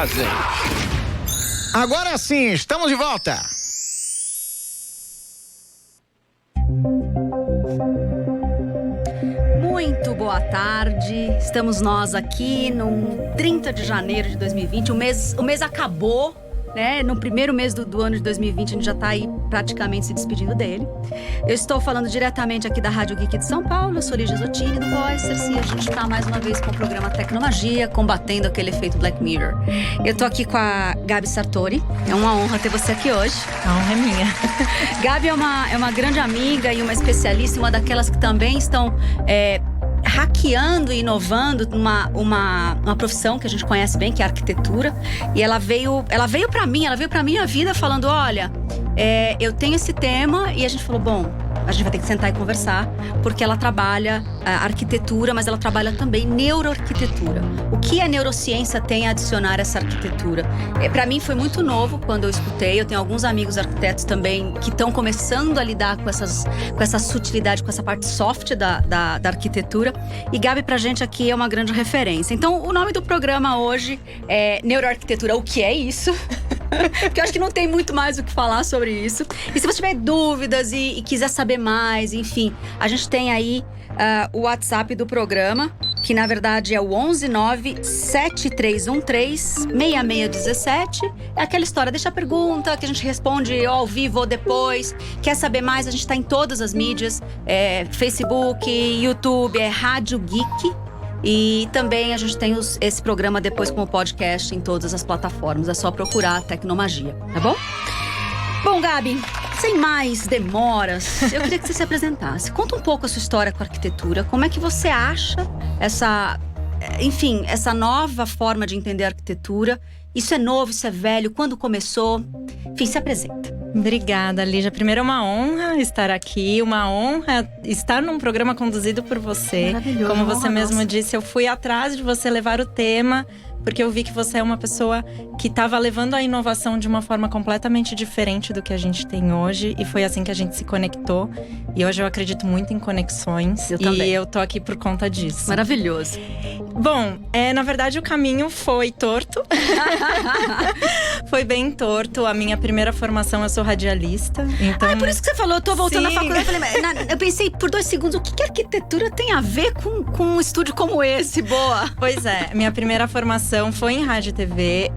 fazem. Agora sim, estamos de volta. Muito boa tarde, estamos nós aqui no 30 de janeiro de 2020, o mês acabou, né? No primeiro mês do ano de 2020, a gente já tá aí praticamente se despedindo dele. Eu estou falando diretamente aqui da Rádio Geek de São Paulo, eu sou Lígia Zottini do Voicers e a gente tá mais uma vez com o programa Tecnomagia, combatendo aquele efeito Black Mirror. Eu tô aqui com a Gabi Sartori, é uma honra ter você aqui hoje. A honra é minha. Gabi é uma grande amiga e uma especialista, uma daquelas que também estão hackeando e inovando uma profissão que a gente conhece bem, que é a arquitetura. E ela veio pra minha vida falando, olha, eu tenho esse tema. E a gente falou, bom, a gente vai ter que sentar e conversar, porque ela trabalha arquitetura, mas ela trabalha também neuroarquitetura. O que a neurociência tem a adicionar a essa arquitetura? Para mim foi muito novo quando eu escutei. Eu tenho alguns amigos arquitetos também que estão começando a lidar com essa sutilidade, com essa parte soft da arquitetura. E Gabi pra gente aqui é uma grande referência. Então o nome do programa hoje é Neuroarquitetura. O que é isso? Porque eu acho que não tem muito mais o que falar sobre isso. E se você tiver dúvidas e quiser saber mais, enfim, a gente tem aí o WhatsApp do programa, que na verdade é o 11973136617. É aquela história, deixa a pergunta que a gente responde ao vivo ou depois. Quer saber mais? A gente tá em todas as mídias, Facebook, YouTube, Rádio Geek. E também a gente tem esse programa depois como podcast em todas as plataformas. É só procurar Tecnomagia, tá bom? Bom, Gabi, sem mais demoras, eu queria que você se apresentasse. Conta um pouco a sua história com a arquitetura. Como é que você acha essa nova forma de entender a arquitetura? Isso é novo, isso é velho? Quando começou? Enfim, se apresenta. Obrigada, Lígia. Primeiro, é uma honra estar aqui, uma honra estar num programa conduzido por você. Maravilhoso. Como você mesmo disse, eu fui atrás de você levar o tema, porque eu vi que você é uma pessoa que estava levando a inovação de uma forma completamente diferente do que a gente tem hoje. E foi assim que a gente se conectou. E hoje eu acredito muito em conexões. Eu também. E eu tô aqui por conta disso. Maravilhoso. Bom, na verdade o caminho foi torto. Foi bem torto. A minha primeira formação, eu sou radialista. Então… É por isso que você falou, eu tô voltando Sim. à faculdade. Eu pensei por 2 segundos, o que a arquitetura tem a ver com um estúdio como esse? Boa! Pois é, minha primeira formação foi em rádio e TV.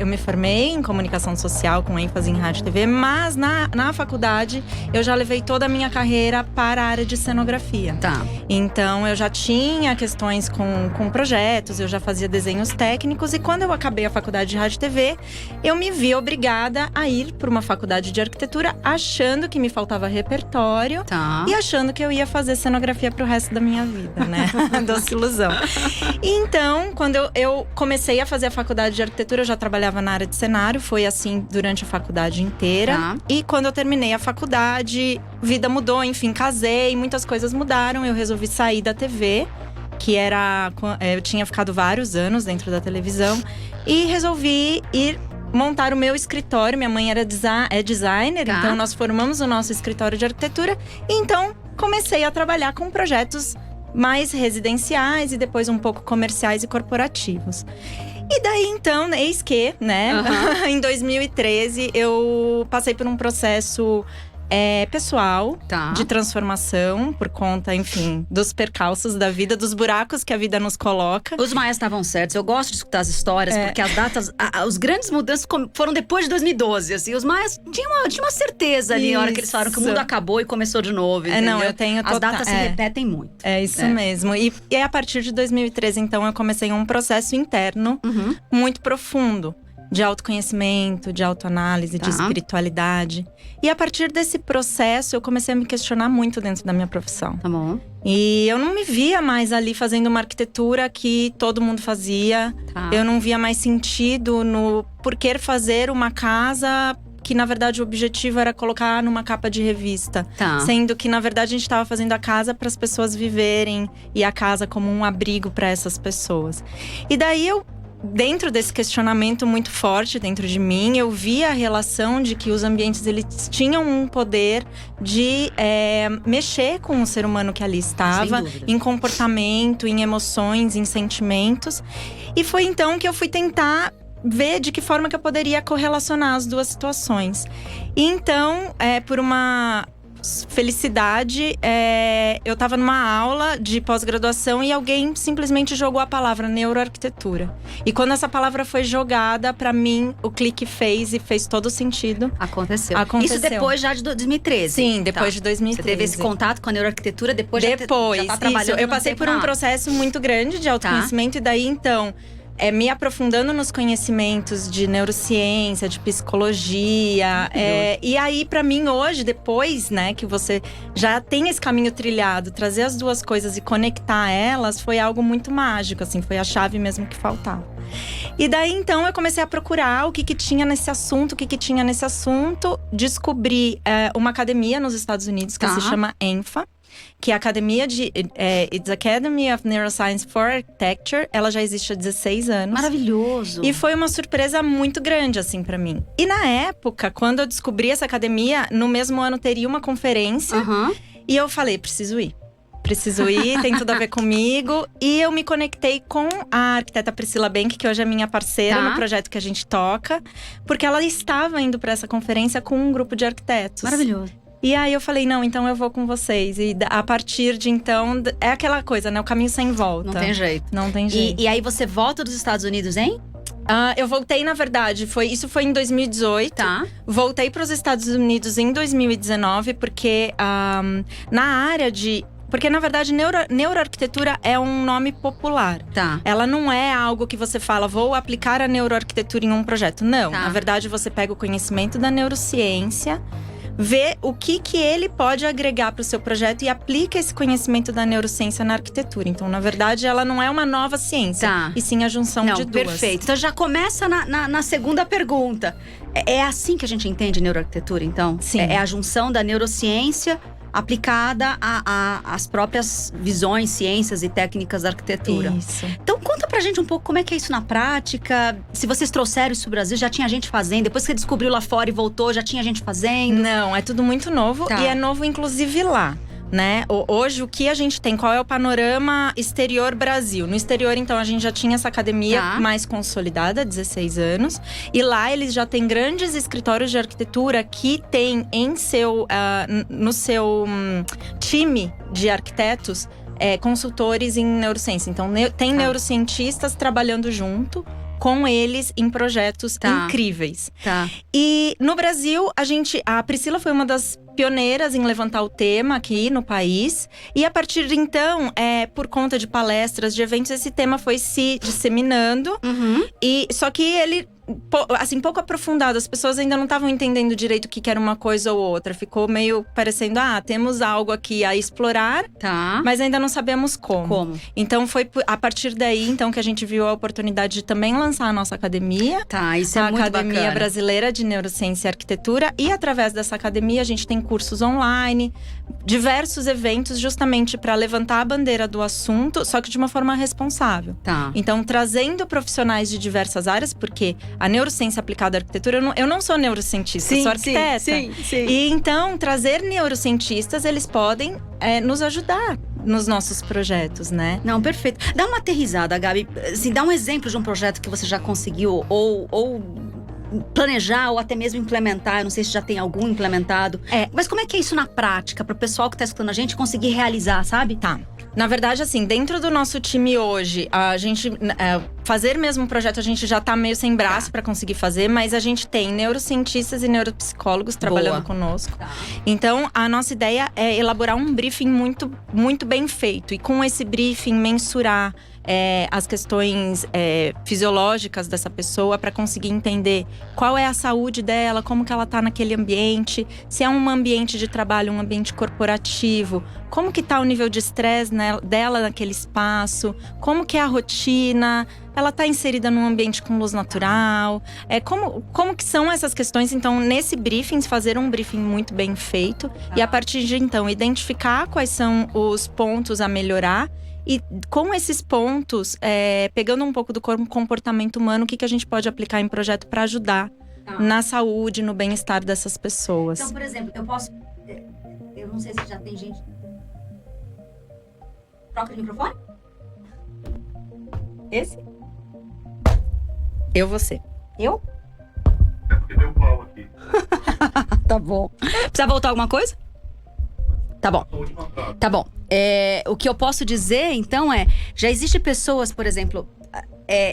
Eu me formei em comunicação social, com ênfase em rádio e TV. Mas na faculdade, eu já levei toda a minha carreira para a área de cenografia. Tá. Então, eu já tinha questões com projetos, eu já fazia desenhos técnicos. E quando eu acabei a faculdade de rádio e TV, eu me vi obrigada a ir para uma faculdade de arquitetura, achando que me faltava repertório. Tá. E achando que eu ia fazer cenografia pro resto da minha vida, né? Doce ilusão. E então, quando eu comecei a fazer a faculdade de arquitetura, eu já trabalhava na área de cenário. Foi assim durante a faculdade inteira. Tá. E quando eu terminei a faculdade, vida mudou, enfim, casei, muitas coisas mudaram. Eu resolvi sair da TV, que era… eu tinha ficado vários anos dentro da televisão. E resolvi ir montar o meu escritório. Minha mãe é designer, Tá. Então nós formamos o nosso escritório de arquitetura. E então comecei a trabalhar com projetos mais residenciais e depois um pouco comerciais e corporativos. E daí então, eis que, né, em 2013 eu passei por um processo pessoal, Tá. de transformação, por conta, enfim, dos percalços da vida, dos buracos que a vida nos coloca. Os maias estavam certos. Eu gosto de escutar as histórias, porque as datas, os grandes mudanças foram depois de 2012, assim. Os maias tinham uma certeza ali, na hora que eles falaram que o mundo acabou e começou de novo, entendeu? Não, eu tenho As datas se repetem muito. É isso mesmo. E a partir de 2013, então, eu comecei um processo interno muito profundo. De autoconhecimento, de autoanálise, de espiritualidade. E a partir desse processo, eu comecei a me questionar muito dentro da minha profissão. Tá bom. E eu não me via mais ali fazendo uma arquitetura que todo mundo fazia. Tá. Eu não via mais sentido no porquê fazer uma casa que, na verdade, o objetivo era colocar numa capa de revista. Tá. Sendo que, na verdade, a gente estava fazendo a casa para as pessoas viverem. E a casa como um abrigo para essas pessoas. E daí dentro desse questionamento muito forte dentro de mim, eu vi a relação de que os ambientes eles tinham um poder de mexer com o ser humano que ali estava, em comportamento, em emoções, em sentimentos. E foi então que eu fui tentar ver de que forma que eu poderia correlacionar as duas situações. E então, por uma felicidade, eu estava numa aula de pós-graduação e alguém simplesmente jogou a palavra neuroarquitetura. E quando essa palavra foi jogada, para mim, o clique fez e fez todo sentido. Aconteceu. Aconteceu. Isso depois já de 2013? Sim, depois de 2013. Você teve esse contato com a neuroarquitetura depois já tá trabalhando. Eu passei por um processo muito grande de autoconhecimento. E daí, então, me aprofundando nos conhecimentos de neurociência, de psicologia. E aí, pra mim, hoje, depois, né, que você já tem esse caminho trilhado, trazer as duas coisas e conectar elas foi algo muito mágico, assim, foi a chave mesmo que faltava. E daí, então, eu comecei a procurar o que tinha nesse assunto, Descobri uma academia nos Estados Unidos que se chama ENFA. Que é a academia It's Academy of Neuroscience for Architecture. Ela já existe há 16 anos. Maravilhoso! E foi uma surpresa muito grande, assim, pra mim. E na época, quando eu descobri essa academia, no mesmo ano teria uma conferência. E eu falei, preciso ir, tem tudo a ver comigo. E eu me conectei com a arquiteta Priscila Benck, que hoje é minha parceira no projeto que a gente toca. Porque ela estava indo pra essa conferência com um grupo de arquitetos. Maravilhoso! E aí eu falei, não, então eu vou com vocês. E a partir de então, é aquela coisa, né? O caminho sem volta. Não tem jeito. Não tem jeito. E aí você volta dos Estados Unidos, hein? Eu voltei, na verdade, isso foi em 2018. Tá. Voltei para os Estados Unidos em 2019, porque na área de… Porque, na verdade, neuroarquitetura é um nome popular. Tá. Ela não é algo que você fala, vou aplicar a neuroarquitetura em um projeto. Não, na verdade, você pega o conhecimento da neurociência… Vê o que ele pode agregar para o seu projeto e aplica esse conhecimento da neurociência na arquitetura. Então, na verdade, ela não é uma nova ciência, e sim a junção de duas. Perfeito. Então, já começa na segunda pergunta. É assim que a gente entende neuroarquitetura, então? Sim. É a junção da neurociência aplicada às próprias visões, ciências e técnicas da arquitetura. Isso. Então, conta pra gente um pouco como é que é isso na prática. Se vocês trouxeram isso pro Brasil, já tinha gente fazendo. Depois que você descobriu lá fora e voltou, já tinha gente fazendo? Não, é tudo muito novo. E é novo, inclusive, lá. Né? Hoje, o que a gente tem? Qual é o panorama exterior Brasil? No exterior, então, a gente já tinha essa academia mais consolidada, 16 anos. E lá, eles já têm grandes escritórios de arquitetura que têm no seu time de arquitetos consultores em neurociência. Então, tem neurocientistas trabalhando junto com eles em projetos incríveis. E no Brasil, a Priscila foi uma das pioneiras em levantar o tema aqui no país. E a partir de então, por conta de palestras, de eventos, esse tema foi se disseminando. E só que ele… assim, pouco aprofundado. As pessoas ainda não estavam entendendo direito o que era uma coisa ou outra. Ficou meio parecendo, temos algo aqui a explorar, mas ainda não sabemos como. Então, foi a partir daí, então, que a gente viu a oportunidade de também lançar a nossa academia. Isso é muito bacana. A Academia Brasileira de Neurociência e Arquitetura. E através dessa academia, a gente tem cursos online, diversos eventos justamente para levantar a bandeira do assunto, só que de uma forma responsável. Então, trazendo profissionais de diversas áreas, porque a neurociência aplicada à arquitetura… Eu não sou neurocientista, eu sou arquiteta. Sim. E então, trazer neurocientistas, eles podem nos ajudar nos nossos projetos, né? Não, perfeito. Dá uma aterrizada, Gabi. Assim, dá um exemplo de um projeto que você já conseguiu ou planejar ou até mesmo implementar. Eu não sei se já tem algum implementado. Mas como é que é isso na prática? Para o pessoal que está escutando a gente conseguir realizar, sabe? Na verdade, assim, dentro do nosso time hoje, a gente… fazer mesmo um projeto, a gente já tá meio sem braço para conseguir fazer. Mas a gente tem neurocientistas e neuropsicólogos trabalhando conosco. Então, a nossa ideia é elaborar um briefing muito, muito bem feito. E com esse briefing, mensurar as questões fisiológicas dessa pessoa para conseguir entender qual é a saúde dela, como que ela tá naquele ambiente, se é um ambiente de trabalho, um ambiente corporativo, como que tá o nível de estresse dela naquele espaço, como que é a rotina, ela tá inserida num ambiente com luz natural, como que são essas questões. Então, nesse briefing, fazer um briefing muito bem feito e a partir de então, identificar quais são os pontos a melhorar. E com esses pontos, pegando um pouco do comportamento humano, o que a gente pode aplicar em projeto para ajudar na saúde, no bem-estar dessas pessoas. Então, por exemplo, eu não sei se já tem gente… Troca de microfone? Esse? Você. Eu? É porque deu pau aqui. Tá bom. Precisa voltar alguma coisa? Tá bom. A última frase. Tá bom. O que eu posso dizer, então, já existem pessoas, por exemplo,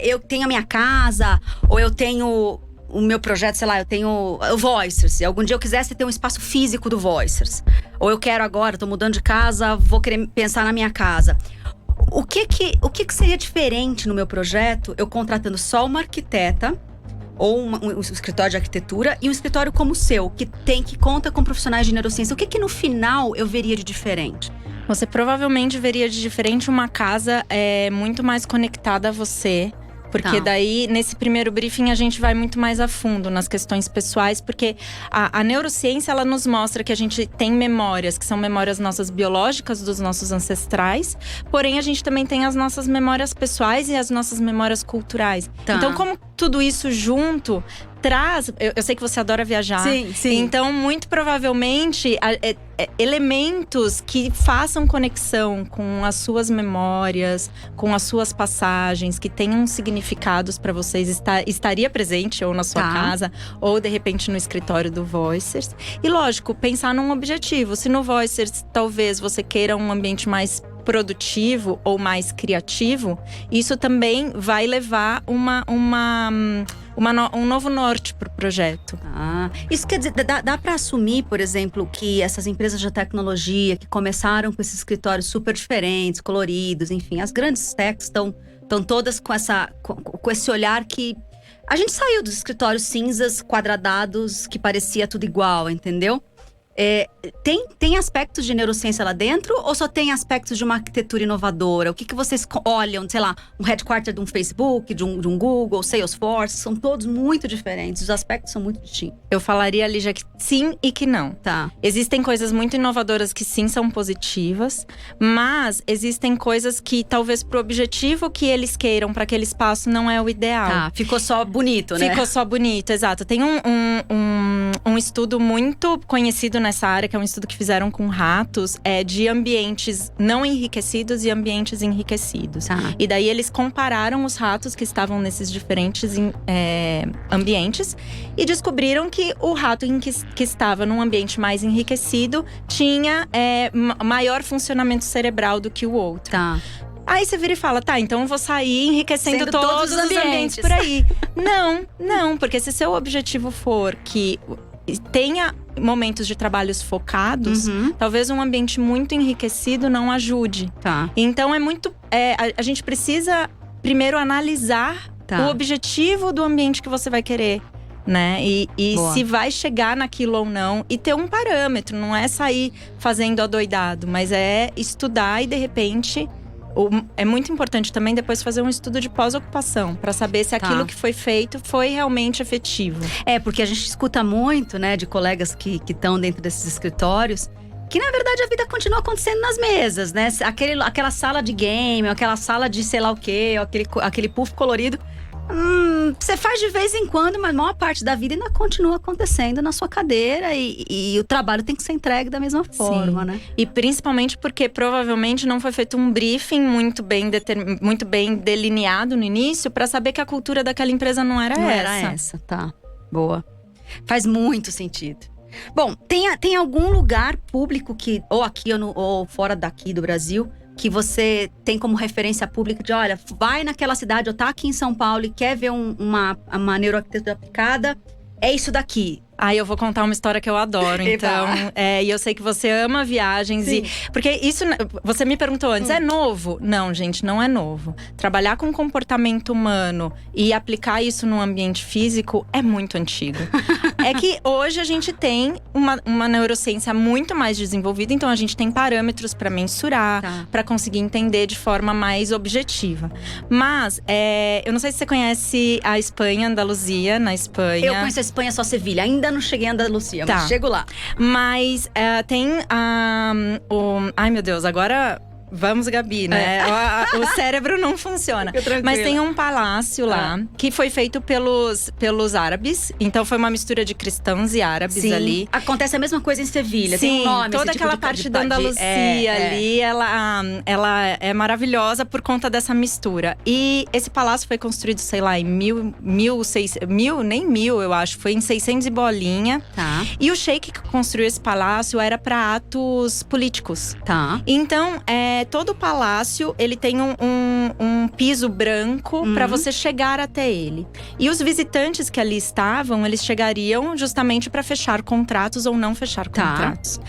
eu tenho a minha casa, ou eu tenho o meu projeto, sei lá, eu tenho o Voicers. Se algum dia eu quisesse ter um espaço físico do Voicers. Ou eu quero agora, tô mudando de casa, vou querer pensar na minha casa. O que seria diferente no meu projeto, eu contratando só uma arquiteta, ou um escritório de arquitetura e um escritório como o seu, que conta com profissionais de neurociência. O que no final eu veria de diferente? Você provavelmente veria de diferente uma casa muito mais conectada a você. Porque daí, nesse primeiro briefing, a gente vai muito mais a fundo nas questões pessoais. Porque a neurociência, ela nos mostra que a gente tem memórias, que são memórias nossas biológicas, dos nossos ancestrais. Porém, a gente também tem as nossas memórias pessoais e as nossas memórias culturais. Tá. Então, como tudo isso junto traz… Eu sei que você adora viajar. Sim, sim. Então, muito provavelmente, elementos que façam conexão com as suas memórias, com as suas passagens, que tenham significados para vocês, estaria presente ou na sua casa, ou de repente no escritório do Voicers. E lógico, pensar num objetivo. Se no Voicers talvez você queira um ambiente mais produtivo ou mais criativo, isso também vai levar um novo norte para o projeto. Isso quer dizer, dá para assumir, por exemplo, que essas empresas de tecnologia que começaram com esses escritórios super diferentes, coloridos, enfim, as grandes techs estão todas com esse olhar que a gente saiu dos escritórios cinzas, quadradados, que parecia tudo igual, entendeu? Tem aspectos de neurociência lá dentro ou só tem aspectos de uma arquitetura inovadora? O que vocês olham, sei lá, um headquarter de um Facebook, de um Google, Salesforce, são todos muito diferentes, os aspectos são muito distintos. Eu falaria, Lígia, que sim e que não. Tá. Existem coisas muito inovadoras que sim são positivas, mas existem coisas que talvez pro objetivo que eles queiram para aquele espaço não é o ideal. Tá, ficou só bonito, né? Ficou só bonito, exato. Tem um estudo muito conhecido nessa área, que é um estudo que fizeram com ratos, de ambientes não enriquecidos e ambientes enriquecidos. Tá. E daí eles compararam os ratos que estavam nesses diferentes ambientes e descobriram que o rato que estava num ambiente mais enriquecido tinha maior funcionamento cerebral do que o outro. Tá. Aí você vira e fala, então eu vou sair enriquecendo Sendo todos os ambientes por aí. Não, porque se seu objetivo for que tenha momentos de trabalhos focados, talvez um ambiente muito enriquecido não ajude. Tá. Então a gente precisa primeiro analisar o objetivo do ambiente que você vai querer, né? E se vai chegar naquilo ou não, e ter um parâmetro, não é sair fazendo adoidado, mas é estudar e de repente… É muito importante também depois fazer um estudo de pós-ocupação, para saber se aquilo que foi feito foi realmente efetivo. Porque a gente escuta muito, né, de colegas que estão dentro desses escritórios, que na verdade a vida continua acontecendo nas mesas, né? Aquela sala de game, aquela sala de sei lá o quê, aquele puff colorido. Você faz de vez em quando, mas a maior parte da vida ainda continua acontecendo na sua cadeira e o trabalho tem que ser entregue da mesma forma, né? E principalmente porque provavelmente não foi feito um briefing muito bem delineado no início para saber que a cultura daquela empresa não era essa. Tá. Boa. Faz muito sentido. Bom, tem algum lugar público que, ou aqui ou fora daqui do Brasil, que você tem como referência pública de, olha, vai naquela cidade ou tá aqui em São Paulo e quer ver uma neuroarquitetura aplicada, é isso daqui. Eu vou contar uma história que eu adoro, então. E eu sei que você ama viagens. Porque isso, você me perguntou antes, é novo? Não, gente, não é novo. Trabalhar com comportamento humano e aplicar isso no ambiente físico é muito antigo. É que hoje a gente tem uma neurociência muito mais desenvolvida, então a gente tem parâmetros para mensurar, para conseguir entender de forma mais objetiva. Mas, eu não sei se você conhece a Espanha, Andaluzia, na Espanha. Eu conheço a Espanha, só Sevilha. Ainda não cheguei a Andaluzia, mas chego lá. Mas tem ai meu Deus, agora Vamos, Gabi, né? O cérebro não funciona. Mas tem um palácio lá, que foi feito pelos árabes. Então foi uma mistura de cristãos e árabes ali. Acontece a mesma coisa em Sevilha. Sim, tem um nome, toda esse tipo aquela parte da Andaluzia ali, ela é maravilhosa por conta dessa mistura. E esse palácio foi construído, sei lá, em 1600, nem 1000, eu acho. Foi em 600 e bolinha. Tá. E o sheik que construiu esse palácio era para atos políticos. Tá. Então, todo o palácio, ele tem um piso branco para você chegar até ele. E os visitantes que ali estavam, eles chegariam justamente para fechar contratos ou não fechar contratos.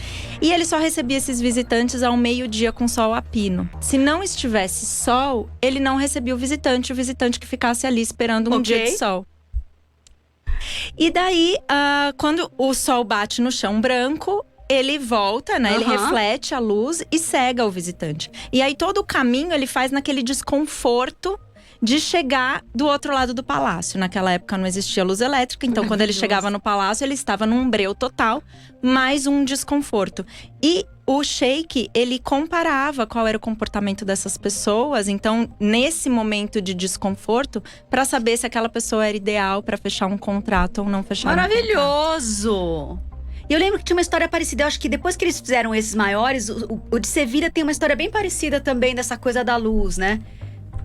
E ele só recebia esses visitantes ao meio-dia com sol a pino. Se não estivesse sol, ele não recebia o visitante que ficasse ali esperando um dia de sol. E daí, quando o sol bate no chão branco, ele volta, né? Ele reflete a luz e cega o visitante. E aí todo o caminho ele faz naquele desconforto de chegar do outro lado do palácio. Naquela época não existia luz elétrica, então quando ele chegava no palácio, ele estava num breu total, mais um desconforto. E o sheik, ele comparava qual era o comportamento dessas pessoas, então nesse momento de desconforto, para saber se aquela pessoa era ideal para fechar um contrato ou não fechar um contrato. Maravilhoso! E eu lembro que tinha uma história parecida. Eu acho que depois que eles fizeram esses maiores, o de Sevilha tem uma história bem parecida também dessa coisa da luz, né?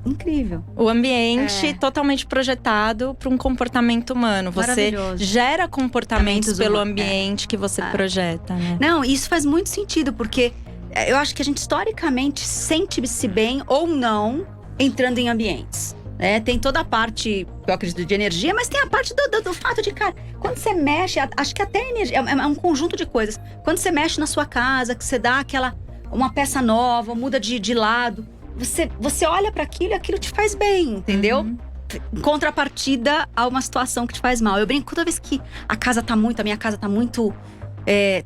Incrível. O ambiente totalmente projetado para um comportamento humano. Você gera comportamentos pelo ambiente que você projeta, né? Não, isso faz muito sentido, porque eu acho que a gente historicamente sente-se bem ou não entrando em ambientes. Tem toda a parte, eu acredito, de energia, mas tem a parte do fato de, cara, quando você mexe, acho que até energia, é um conjunto de coisas. Quando você mexe na sua casa, que você dá uma peça nova, muda de lado, você olha para aquilo e aquilo te faz bem, entendeu? Em contrapartida a uma situação que te faz mal. Eu brinco toda vez que a minha casa tá muito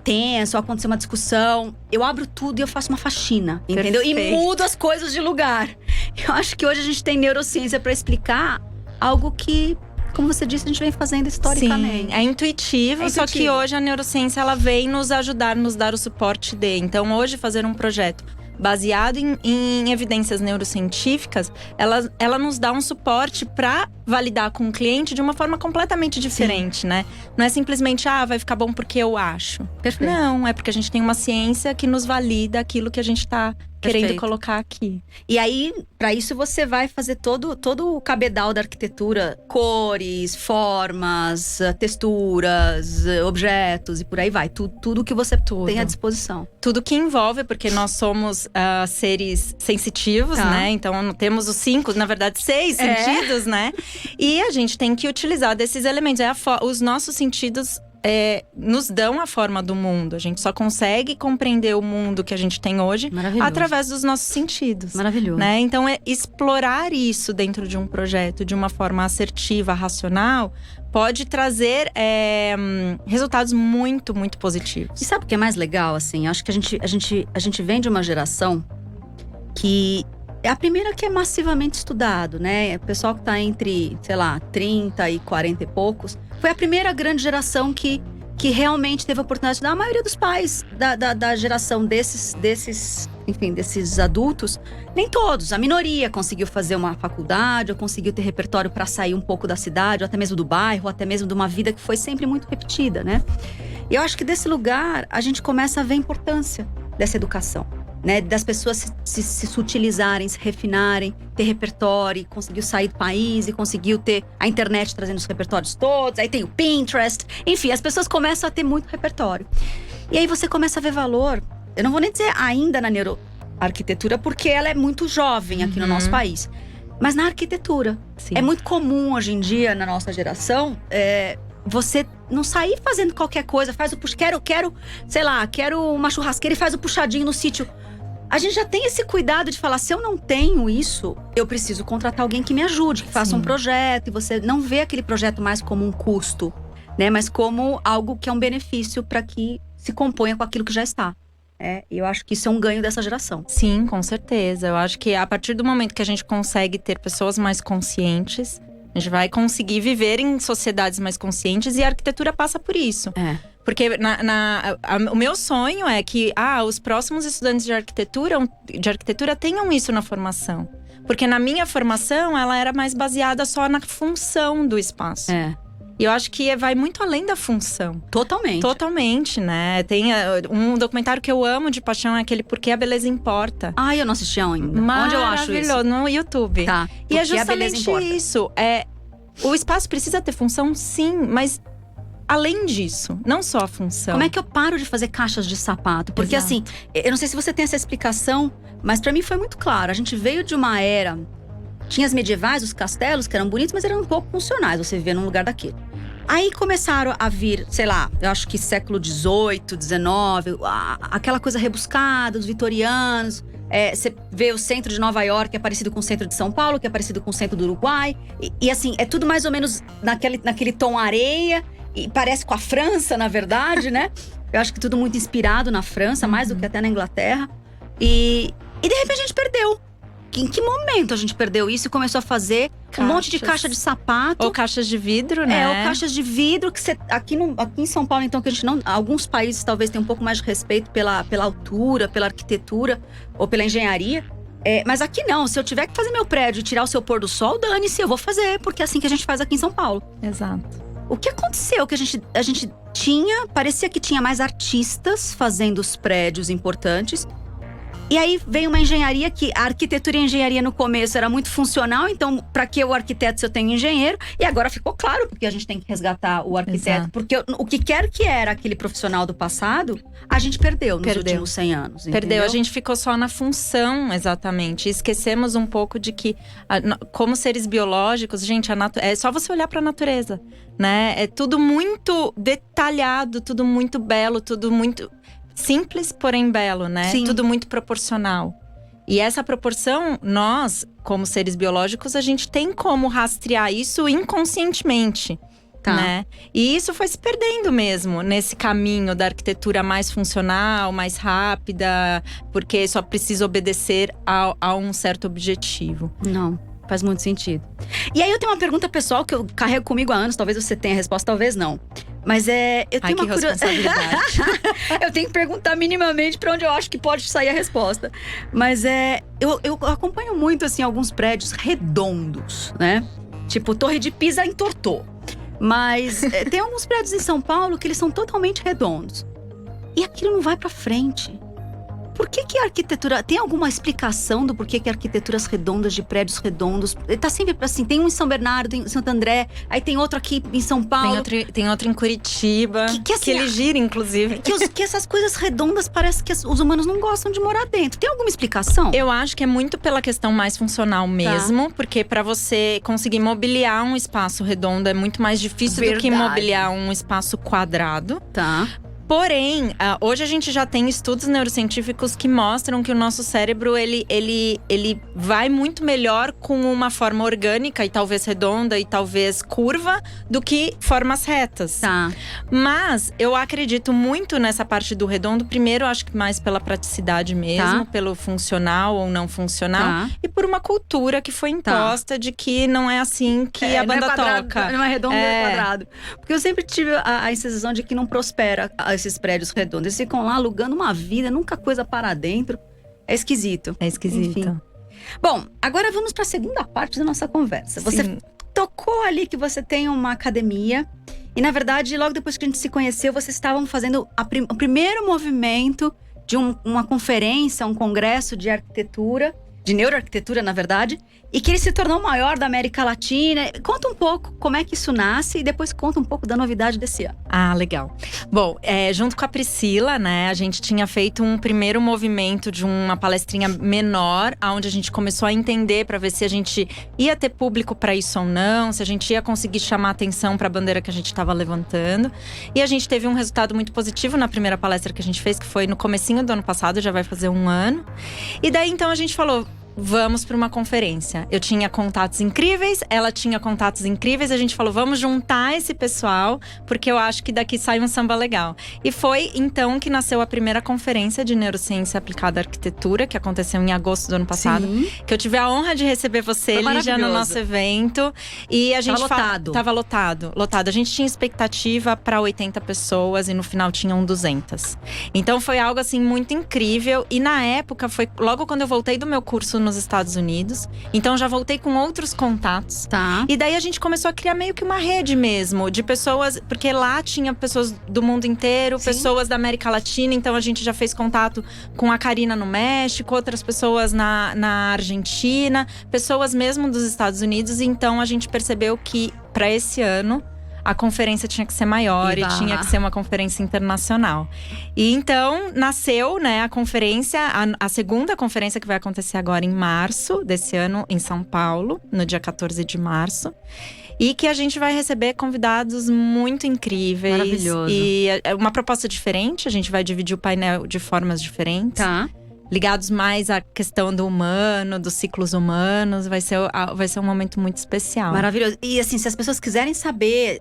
tenso, ou acontecer uma discussão, eu abro tudo e eu faço uma faxina, entendeu? Perfeito. E mudo as coisas de lugar. Eu acho que hoje a gente tem neurociência para explicar algo que, como você disse, a gente vem fazendo historicamente. Sim, é intuitivo, só que hoje a neurociência ela vem nos ajudar, nos dar o suporte de. Então hoje fazer um projeto baseado em evidências neurocientíficas, ela nos dá um suporte para validar com o cliente de uma forma completamente diferente, né? Não é simplesmente, vai ficar bom porque eu acho. Perfeito. Não, é porque a gente tem uma ciência que nos valida aquilo que a gente tá querendo colocar aqui. E aí, para isso, você vai fazer todo o cabedal da arquitetura. Cores, formas, texturas, objetos e por aí vai. Tudo que você tem à disposição. Tudo que envolve, porque nós somos seres sensitivos, né? Então, temos os 5, na verdade 6 sentidos, né? E a gente tem que utilizar desses elementos. Os nossos sentidos nos dão a forma do mundo. A gente só consegue compreender o mundo que a gente tem hoje através dos nossos sentidos. Maravilhoso. Né? Então, explorar isso dentro de um projeto de uma forma assertiva, racional, pode trazer resultados muito, muito positivos. E sabe o que é mais legal, assim? Acho que a gente vem de uma geração que é a primeira que é massivamente estudado, né? O pessoal que tá entre, sei lá, 30 e 40 e poucos. Foi a primeira grande geração que realmente teve a oportunidade de estudar. A maioria dos pais da geração desses adultos, nem todos, a minoria conseguiu fazer uma faculdade, ou conseguiu ter repertório para sair um pouco da cidade, ou até mesmo do bairro, ou até mesmo de uma vida que foi sempre muito repetida, né? E eu acho que desse lugar a gente começa a ver a importância dessa educação. Né, das pessoas se sutilizarem, se refinarem, ter repertório, conseguiu sair do país e conseguiu ter a internet trazendo os repertórios todos, aí tem o Pinterest, enfim, as pessoas começam a ter muito repertório. E aí você começa a ver valor, eu não vou nem dizer ainda na neuroarquitetura, porque ela é muito jovem aqui no nosso país, mas na arquitetura. Sim. É muito comum hoje em dia, na nossa geração, você não sair fazendo qualquer coisa, faz o quero uma churrasqueira e faz o puxadinho no sítio. A gente já tem esse cuidado de falar, se eu não tenho isso, eu preciso contratar alguém que me ajude, que faça um projeto. E você não vê aquele projeto mais como um custo, né? Mas como algo que é um benefício para que se componha com aquilo que já está. E eu acho que isso é um ganho dessa geração. Sim, com certeza. Eu acho que a partir do momento que a gente consegue ter pessoas mais conscientes, a gente vai conseguir viver em sociedades mais conscientes, e a arquitetura passa por isso. Porque o meu sonho é que os próximos estudantes de arquitetura tenham isso na formação. Porque na minha formação, ela era mais baseada só na função do espaço. E eu acho que vai muito além da função. Totalmente. Totalmente, né? Tem um documentário que eu amo de paixão, é aquele Por que a Beleza Importa. Eu não assisti ainda. Onde eu acho isso? Maravilhoso, no YouTube. Tá. E é justamente isso. O espaço precisa ter função, sim, mas além disso, não só a função. Como é que eu paro de fazer caixas de sapato? Porque assim, eu não sei se você tem essa explicação, mas pra mim foi muito claro. A gente veio de uma era… Tinha as medievais, os castelos, que eram bonitos, mas eram um pouco funcionais. Você vivia num lugar daquele. Aí começaram a vir, sei lá, eu acho que século XVIII, XIX, aquela coisa rebuscada, os vitorianos. Você vê o centro de Nova York, que é parecido com o centro de São Paulo, que é parecido com o centro do Uruguai. E assim, é tudo mais ou menos naquele tom areia. E parece com a França, na verdade, né? Eu acho que tudo muito inspirado na França, mais do que até na Inglaterra. E de repente a gente perdeu. Em que momento a gente perdeu isso e começou a fazer um monte de caixa de sapato? Ou caixas de vidro, né? Ou caixas de vidro, que aqui em São Paulo, então, que a gente não… Alguns países talvez tenham um pouco mais de respeito pela altura, pela arquitetura ou pela engenharia. Mas aqui não, se eu tiver que fazer meu prédio e tirar o seu pôr do sol, dane-se, eu vou fazer, porque é assim que a gente faz aqui em São Paulo. Exato. O que aconteceu? Que a gente parecia que tinha mais artistas fazendo os prédios importantes. E aí veio uma engenharia que a arquitetura e a engenharia no começo era muito funcional. Então, para que o arquiteto se eu tenho engenheiro? E agora ficou claro porque a gente tem que resgatar o arquiteto. Exato. Porque o que quer que era aquele profissional do passado, a gente perdeu nos últimos 100 anos. Perdeu, entendeu? a gente ficou só na função, exatamente. Esquecemos um pouco de que, como seres biológicos, gente, é só você olhar para a natureza, né? É tudo muito detalhado, tudo muito belo, tudo muito… simples, porém belo, né? Sim. Tudo muito proporcional. E essa proporção, nós, como seres biológicos, a gente tem como rastrear isso inconscientemente, né? E isso foi se perdendo mesmo, nesse caminho da arquitetura mais funcional, mais rápida, porque só precisa obedecer a um certo objetivo. Não. Faz muito sentido. E aí eu tenho uma pergunta pessoal que eu carrego comigo há anos. Talvez você tenha a resposta, talvez não. Mas eu tenho uma responsabilidade. Eu tenho que perguntar minimamente pra onde eu acho que pode sair a resposta. Mas eu acompanho muito, assim, alguns prédios redondos, né? Tipo, Torre de Pisa entortou. Mas tem alguns prédios em São Paulo que eles são totalmente redondos. E aquilo não vai pra frente. Por que a arquitetura… Tem alguma explicação do porquê que arquiteturas redondas, de prédios redondos… Tá sempre assim, tem um em São Bernardo, tem em Santo André, aí tem outro aqui em São Paulo. Tem outro em Curitiba, que ele gira, inclusive. Que essas coisas redondas parece que os humanos não gostam de morar dentro. Tem alguma explicação? Eu acho que é muito pela questão mais funcional mesmo. Porque para você conseguir mobiliar um espaço redondo é muito mais difícil do que mobiliar um espaço quadrado. Tá. Porém, hoje a gente já tem estudos neurocientíficos que mostram que o nosso cérebro, ele vai muito melhor com uma forma orgânica e talvez redonda e talvez curva do que formas retas. Tá. Mas eu acredito muito nessa parte do redondo. Primeiro, acho que mais pela praticidade mesmo, pelo funcional ou não funcional. E por uma cultura que foi imposta de que não é assim que a banda toca. Não é redondo, é quadrado. Porque eu sempre tive a sensação de que não prospera esses prédios redondos. Eles ficam lá alugando uma vida, nunca coisa para dentro. É esquisito. É esquisito. Enfim. Bom, agora vamos para a segunda parte da nossa conversa. Você tocou ali que você tem uma academia. E, na verdade, logo depois que a gente se conheceu, vocês estavam fazendo o primeiro movimento de uma conferência, um congresso de arquitetura, de neuroarquitetura, na verdade, e que ele se tornou o maior da América Latina. Conta um pouco como é que isso nasce e depois conta um pouco da novidade desse ano. Ah, legal. Bom, junto com a Priscila, né, a gente tinha feito um primeiro movimento de uma palestrinha menor, onde a gente começou a entender para ver se a gente ia ter público para isso ou não, se a gente ia conseguir chamar atenção para a bandeira que a gente estava levantando. E a gente teve um resultado muito positivo na primeira palestra que a gente fez, que foi no comecinho do ano passado, já vai fazer um ano. E daí, então, a gente falou… vamos para uma conferência. Eu tinha contatos incríveis, ela tinha contatos incríveis. A gente falou, vamos juntar esse pessoal, porque eu acho que daqui sai um samba legal. E foi então que nasceu a primeira conferência de neurociência aplicada à arquitetura, que aconteceu em agosto do ano passado. Sim. Que eu tive a honra de receber você, Foi Lígia, no maravilhoso. nosso evento. E a gente lotado. Tava lotado. A gente tinha expectativa para 80 pessoas e no final tinham 200. Então foi algo assim muito incrível. E na época foi logo quando eu voltei do meu curso nos Estados Unidos. Então já voltei com outros contatos. Tá. E daí a gente começou a criar meio que uma rede mesmo de pessoas, porque lá tinha pessoas do mundo inteiro, Sim. pessoas da América Latina. Então a gente já fez contato com a Karina no México, outras pessoas na Argentina, pessoas mesmo dos Estados Unidos. Então a gente percebeu que para esse ano a conferência tinha que ser maior e tinha que ser uma conferência internacional. E então nasceu, né, a conferência, a segunda conferência que vai acontecer agora em março desse ano em São Paulo, no dia 14 de março. E que a gente vai receber convidados muito incríveis. Maravilhoso. E é uma proposta diferente, a gente vai dividir o painel de formas diferentes. Tá. Ligados mais à questão do humano, dos ciclos humanos. Vai ser um momento muito especial. Maravilhoso. E assim, se as pessoas quiserem saber,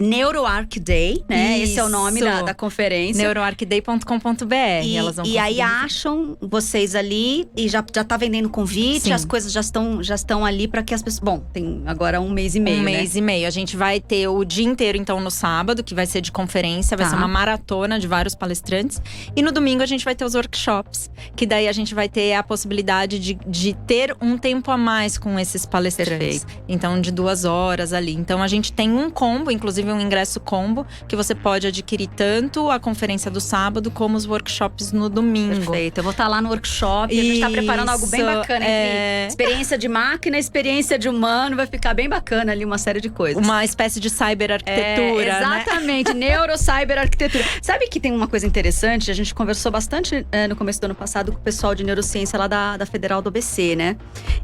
NeuroArc Day, né? Esse é o nome da conferência. neuroarcday.com.br. Elas vão E aí conseguir. acham vocês ali e já tá vendendo convite, Sim. as coisas já estão ali para que as pessoas. Bom, tem agora 1 mês e meio. Um né? mês e meio. A gente vai ter o dia inteiro, então, no sábado, que vai ser de conferência. Vai Tá. ser uma maratona de vários palestrantes. E no domingo a gente vai ter os workshops. Que daí a gente vai ter a possibilidade de ter um tempo a mais com esses palestrantes. Perfeito. Então, de 2 horas ali. Então, a gente tem um combo, inclusive um ingresso combo, que você pode adquirir tanto a conferência do sábado, como os workshops no domingo. Perfeito. Eu vou estar lá no workshop. E a gente tá preparando algo bem Isso, bacana. Entre experiência de máquina, experiência de humano. Vai ficar bem bacana ali, uma série de coisas. Uma espécie de cyberarquitetura, né? Exatamente, neurocyberarquitetura. Sabe que tem uma coisa interessante? A gente conversou bastante no começo do ano passado com o pessoal de neurociência lá da Federal do ABC, né?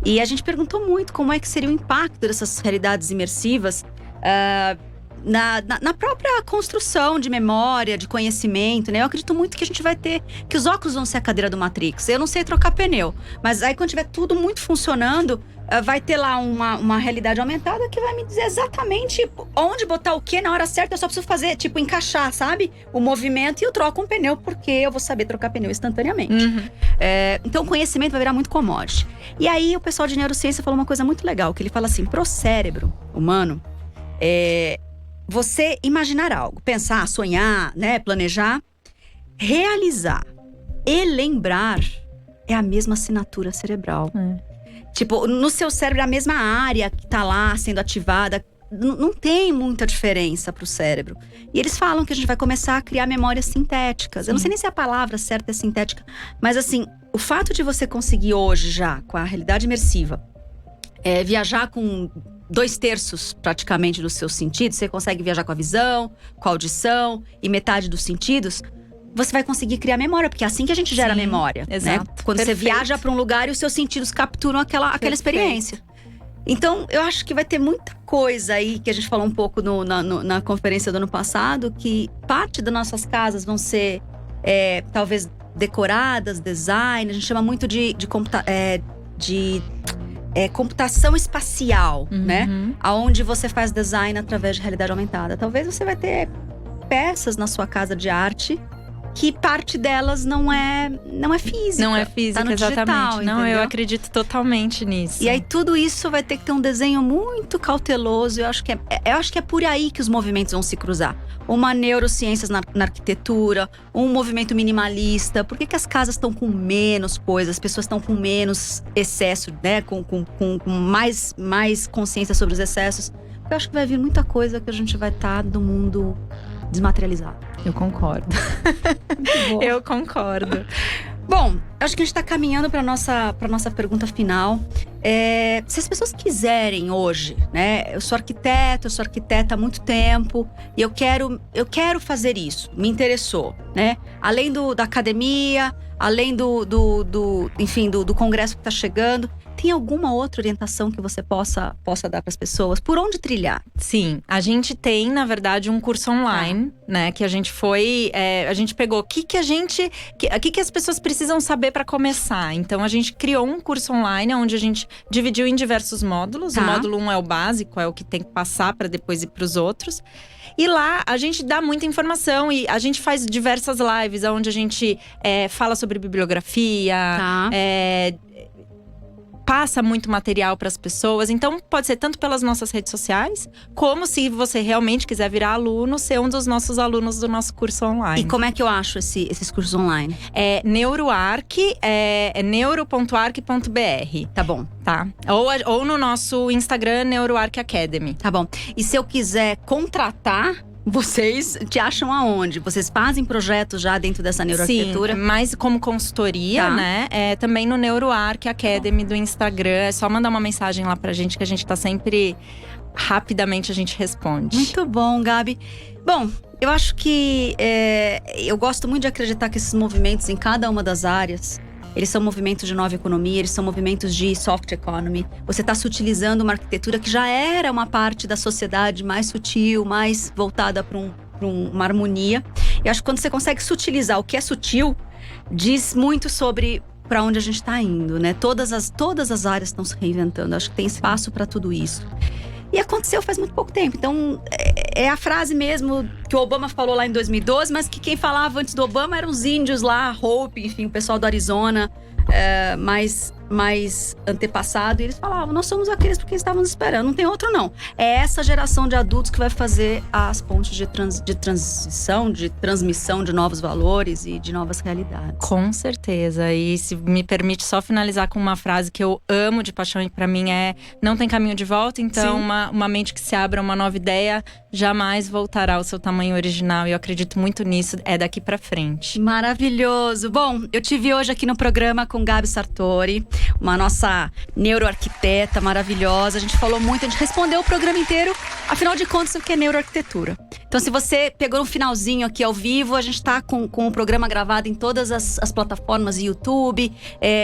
E a gente perguntou muito como é que seria o impacto dessas realidades imersivas na própria construção de memória, de conhecimento, né? Eu acredito muito que a gente vai ter… que os óculos vão ser a cadeira do Matrix. Eu não sei trocar pneu, mas aí quando tiver tudo muito funcionando… vai ter lá uma realidade aumentada que vai me dizer exatamente onde botar o que na hora certa. Eu só preciso fazer, tipo, encaixar, sabe? O movimento e eu troco um pneu, porque eu vou saber trocar pneu instantaneamente. Uhum. Então o conhecimento vai virar muito commodity. E aí o pessoal de neurociência falou uma coisa muito legal, que ele fala assim, pro cérebro humano, você imaginar algo, pensar, sonhar, né, planejar, realizar e lembrar é a mesma assinatura cerebral. Tipo, no seu cérebro, a mesma área que tá lá sendo ativada, não tem muita diferença pro cérebro. E eles falam que a gente vai começar a criar memórias sintéticas. Eu não sei nem se a palavra certa é sintética, mas assim, o fato de você conseguir hoje já, com a realidade imersiva, viajar com 2/3 praticamente dos seus sentidos, você consegue viajar com a visão, com a audição e metade dos sentidos, você vai conseguir criar memória, porque é assim que a gente gera Sim, memória, exato. né? Quando você viaja para um lugar e os seus sentidos capturam aquela experiência. Então, eu acho que vai ter muita coisa aí, que a gente falou um pouco na conferência do ano passado, que parte das nossas casas vão ser, talvez, decoradas, design. A gente chama muito de computação espacial, né? Onde você faz design através de realidade aumentada. Talvez você vai ter peças na sua casa de arte que parte delas não é física. Não é física, tá no exatamente. digital, Não, eu entendeu? acredito totalmente nisso. E aí tudo isso vai ter que ter um desenho muito cauteloso. Eu acho que é por aí que os movimentos vão se cruzar. Uma neurociências na arquitetura, um movimento minimalista. Por que as casas estão com menos coisas, as pessoas estão com menos excesso, né? Com mais consciência sobre os excessos. Eu acho que vai vir muita coisa que a gente vai estar do mundo desmaterializado. Eu concordo. Eu concordo. Bom, acho que a gente está caminhando para nossa pergunta final. Se as pessoas quiserem hoje, né? Eu sou arquiteta há muito tempo e eu quero fazer isso. Me interessou, né? Além da academia, além enfim, do congresso que está chegando, Tem alguma outra orientação que você possa dar para as pessoas? Por onde trilhar? Sim, a gente tem, na verdade, um curso online, né? Que a gente foi… a gente pegou o que as pessoas precisam saber para começar. Então, a gente criou um curso online, onde a gente dividiu em diversos módulos. O módulo 1 é o básico, é o que tem que passar para depois ir para os outros. E lá, a gente dá muita informação e a gente faz diversas lives, onde a gente fala sobre bibliografia, passa muito material para as pessoas. Então, pode ser tanto pelas nossas redes sociais, como se você realmente quiser virar aluno, ser um dos nossos alunos do nosso curso online. E como é que eu acho esses cursos online? É NeuroArc, neuro.arc.br. Tá bom. Tá? Ou no nosso Instagram, NeuroArc Academy. Tá bom. E se eu quiser contratar… Vocês te acham aonde? Vocês fazem projetos já dentro dessa neuroarquitetura? Sim, mais como consultoria, né? Também no NeuroArc Academy do Instagram. É só mandar uma mensagem lá pra gente, que a gente tá sempre… Rapidamente a gente responde. Muito bom, Gabi. Bom, eu acho que… eu gosto muito de acreditar que esses movimentos em cada uma das áreas… Eles são movimentos de nova economia, eles são movimentos de soft economy. Você está sutilizando uma arquitetura que já era uma parte da sociedade mais sutil, mais voltada para uma harmonia. E acho que quando você consegue sutilizar o que é sutil, diz muito sobre para onde a gente está indo, né? Todas as áreas estão se reinventando. Acho que tem espaço para tudo isso. E aconteceu faz muito pouco tempo. Então, é a frase mesmo que o Obama falou lá em 2012, mas que quem falava antes do Obama eram os índios lá, Hope, enfim, o pessoal do Arizona, mais antepassado. E eles falavam, nós somos aqueles porque estávamos esperando, não tem outro não. É essa geração de adultos que vai fazer as pontes de transição, de transmissão de novos valores e de novas realidades. Com certeza. E se me permite só finalizar com uma frase que eu amo de paixão e pra mim não tem caminho de volta. Então, uma mente que se abra a uma nova ideia jamais voltará ao seu tamanho original. E eu acredito muito nisso, daqui pra frente. Maravilhoso. Bom, eu te vi hoje aqui no programa com Gabi Sartori, uma nossa neuroarquiteta maravilhosa. A gente falou muito, a gente respondeu o programa inteiro. Afinal de contas, o que é neuroarquitetura? Então, se você pegou um finalzinho aqui ao vivo, a gente tá com o programa gravado em todas as plataformas, YouTube,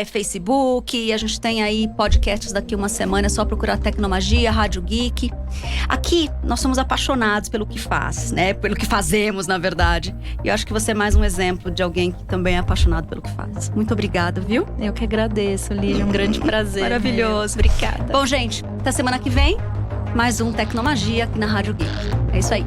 Facebook. E a gente tem aí podcasts daqui uma semana, é só procurar Tecnomagia, Rádio Geek. Aqui, nós somos apaixonados pelo que faz, né? Pelo que fazemos, na verdade. E eu acho que você é mais um exemplo de alguém que também é apaixonado pelo que faz. Muito obrigada, viu? Eu que agradeço, Lígia. Um grande prazer. Maravilhoso. Obrigada. Bom, gente, até semana que vem, mais um Tecnomagia aqui na Rádio Geek. É isso aí.